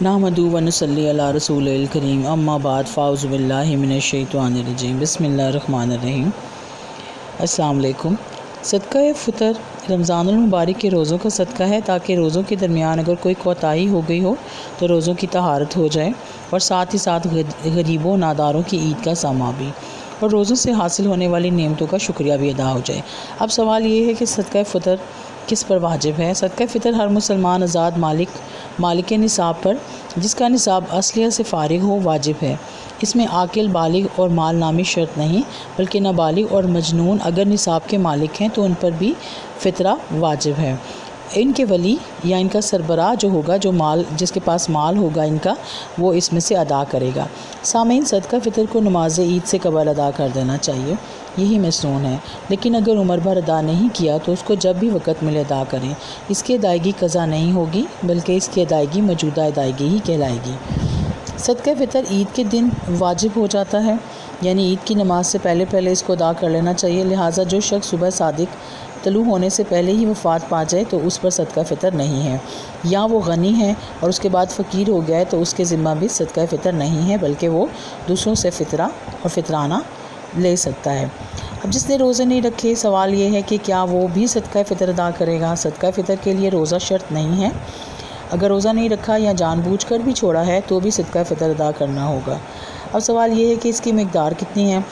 नहमदु व नसल्ली अला रसूलिल करीम अम्मा बाद फ़ाउज़ु बिल्लाहि मिनश शैतानिर रजीम बिस्मिल्लाहिर रहमानिर रहीम। अस्सलाम वालेकुम। सदका फ़ितर रमज़ानुल मुबारक के रोज़ों का सदका है ताकि रोज़ों के दरमियान अगर कोई कोताही हो गई हो तो रोज़ों की तहारत हो जाए और साथ ही साथ गरीबों नादारों की ईद का सामा भी और रोज़ों से हासिल होने वाली नेमतों का शुक्रिया भी अदा हो जाए। अब सवाल ये है कि सदका फ़ितर किस पर वाजिब है। सदका फ़ितर हर मुसलमान आज़ाद मालिक निसाब पर जिसका निसाब असलिया से फ़ारिग हो वाजिब है। इसमें आकिल बालिग और माल नामी शर्त नहीं बल्कि नाबालिग और मजनून अगर निसाब के मालिक हैं तो उन पर भी फ़ितरा वाजिब है। इनके वली या इनका सरबराह जो होगा, जो माल जिसके पास माल होगा इनका, वो इसमें से अदा करेगा। सामीन, सदका फ़ितर को नमाज ईद से कबल अदा कर देना चाहिए, यही मसनून है। लेकिन अगर उम्र भर अदा नहीं किया तो उसको जब भी वक़्त मिले अदा करें। इसकी अदायगी क़ज़ा नहीं होगी बल्कि इसकी अदायगी मौजूदा अदायगी ही कहलाएगी। सदका फ़ितर ईद के दिन वाजिब हो जाता है, यानी ईद की नमाज से पहले इसको अदा कर लेना चाहिए। लिहाजा जो शख्स सुबह सादिक तलू होने से पहले ही वफ़ात पा जाए तो उस पर सदका फ़ितर नहीं है, या वो गनी है और उसके बाद फ़कीर हो गया है तो उसके ज़िम्मा भी सदका फ़ितर नहीं है बल्कि वो दूसरों से फ़ितरा और फ़ितराना ले सकता है। अब जिसने रोज़े नहीं रखे, सवाल ये है कि क्या वो भी सदका फ़ितर अदा करेगा। सदका फ़ितर के लिए रोज़ा शर्त नहीं है। अगर रोज़ा नहीं रखा या जानबूझकर भी छोड़ा है तो भी सदका फ़ितर अदा करना होगा। अब सवाल ये है कि इसकी मिक़दार कितनी है।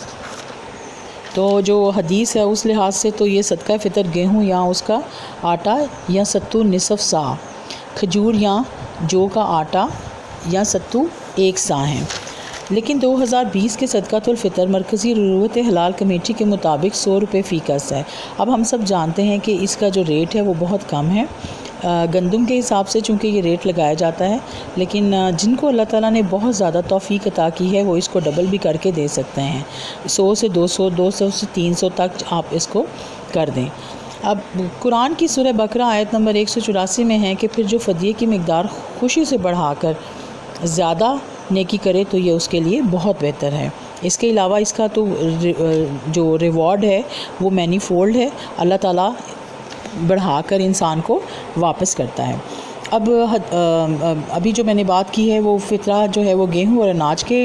तो जो हदीस है उस लिहाज से तो ये सदका फ़ितर गेहूँ या उसका आटा या सत्तू निसफ़ सा, खजूर या जौ का आटा या सत्तू 1 सा हैं। लेकिन 2020 के सदकातुल फ़ितर मरकज़ी ज़रूरत हलाल कमेटी के मुताबिक 100 रुपये फ़ी कस है। अब हम सब जानते हैं कि इसका जो रेट है वो बहुत कम है गंदम के हिसाब से, चूँकि ये रेट लगाया जाता है। लेकिन जिनको अल्लाह ताला ने बहुत ज़्यादा तौफ़ीक अता की है वो इसको डबल भी करके दे सकते हैं। 100 से 200, 200 से 300 तक आप इसको कर दें। अब कुरान की सूरह बकरा आयत नंबर 184 में है कि फिर जो फ़दिये की मिक़दार खुशी से बढ़ाकर ज़्यादा नेकी करे तो ये उसके लिए बहुत बेहतर है। इसके अलावा इसका तो जो रिवॉर्ड है वो मैनीफोल्ड है, अल्लाह ताला बढ़ाकर इंसान को वापस करता है। अब अभी जो मैंने बात की है वो फ़ितरा जो है वो गेहूँ और अनाज के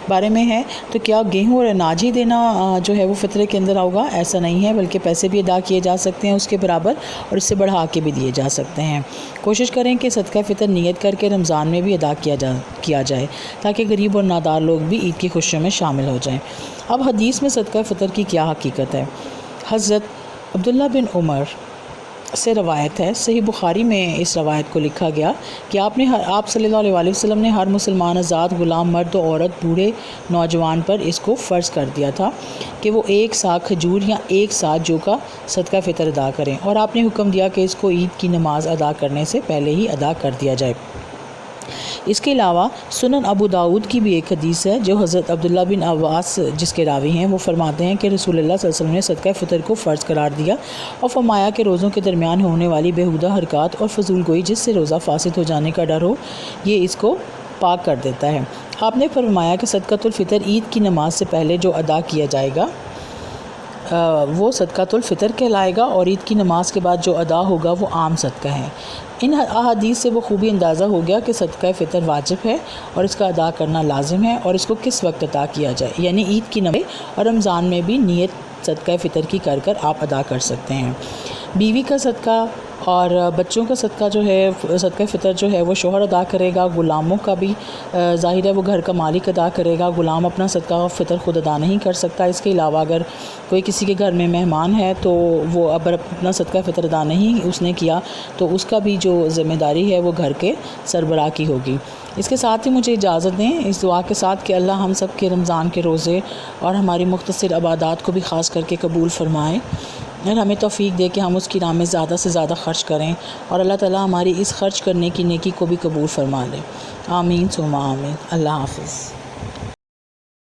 बारे में है। तो क्या गेहूँ और अनाज ही देना जो है वो फ़ितरे के अंदर होगा? ऐसा नहीं है, बल्कि पैसे भी अदा किए जा सकते हैं उसके बराबर और इससे बढ़ा के भी दिए जा सकते हैं। कोशिश करें कि सदका फ़ितर नियत करके रमज़ान में भी अदा किया जाए ताकि गरीब और नादार लोग भी ईद की खुशियों में शामिल हो जाएँ। अब हदीस में सदका फ़ितर की क्या हकीकत है। हज़रत अब्दुल्ला बिन उमर से रवायत है, सही बुखारी में इस रवायत को लिखा गया कि आप सल्लल्लाहु अलैहि वसल्लम ने हर मुसलमान आज़ाद गुलाम मर्द और औरत बूढ़े नौजवान पर इसको फ़र्ज़ कर दिया था कि वो 1 सा खजूर या 1 सा जौ का सदका फ़ितर अदा करें, और आपने हुक्म दिया कि इसको ईद की नमाज़ अदा करने से पहले ही अदा कर दिया जाए। इसके अलावा सुनन अबू दाऊद की भी एक हदीस है जो हज़रत अब्दुल्ला बिन अब्बास जिसके रावी हैं, वो फरमाते हैं कि रसूलुल्लाह सल्लल्लाहु अलैहि वसल्लम ने सदका फ़ितर को फ़र्ज़ करार दिया और फरमाया कि रोज़ों के दरमियान होने वाली बेहुदा हरकत और फजूल गोई जिससे रोज़ा फासिद हो जाने का डर हो, ये इसको पाक कर देता है। आपने फरमाया कि सदकातुल फ़ितर ईद की नमाज से पहले जो अदा किया जाएगा वो सदकातुल फ़ितर कहलाएगा और ईद की नमाज के बाद जो अदा होगा वो आम सदका है। इन अहादीस से वो खूबी अंदाज़ा हो गया कि सदका फ़ितर वाजिब है और इसका अदा करना लाजिम है और इसको किस वक्त अदा किया जाए, यानी ईद की नमाज और रमज़ान में भी नियत सदका फ़ितर की कर आप अदा कर सकते हैं। बीवी का सदका और बच्चों का सदका जो है, सदका फ़ितर जो है वो शोहर अदा करेगा। ग़ुलामों का भी ज़ाहिर है वो घर का मालिक अदा करेगा। ग़ुलाम अपना सदका फ़ितर खुद अदा नहीं कर सकता। इसके अलावा अगर कोई किसी के घर में मेहमान है तो वो अगर अपना सदका फ़ितर अदा नहीं उसने किया तो उसका भी जो ज़िम्मेदारी है वो घर के सरबराह की होगी। इसके साथ ही मुझे इजाज़त दें इस दुआ के साथ कि अल्लाह हम सब के रमज़ान के रोज़े और हमारी मुख्तसर इबादत को भी ख़ास करके कबूल फ़रमाए और हमें तौफ़ीक दे कि हम उसकी राह में ज़्यादा से ज़्यादा ख़र्च करें और अल्लाह ताला हमारी इस ख़र्च करने की नेकी को भी कबूल फ़रमा ले। आमीन सुम्मा आमीन। अल्लाह हाफ़िज़।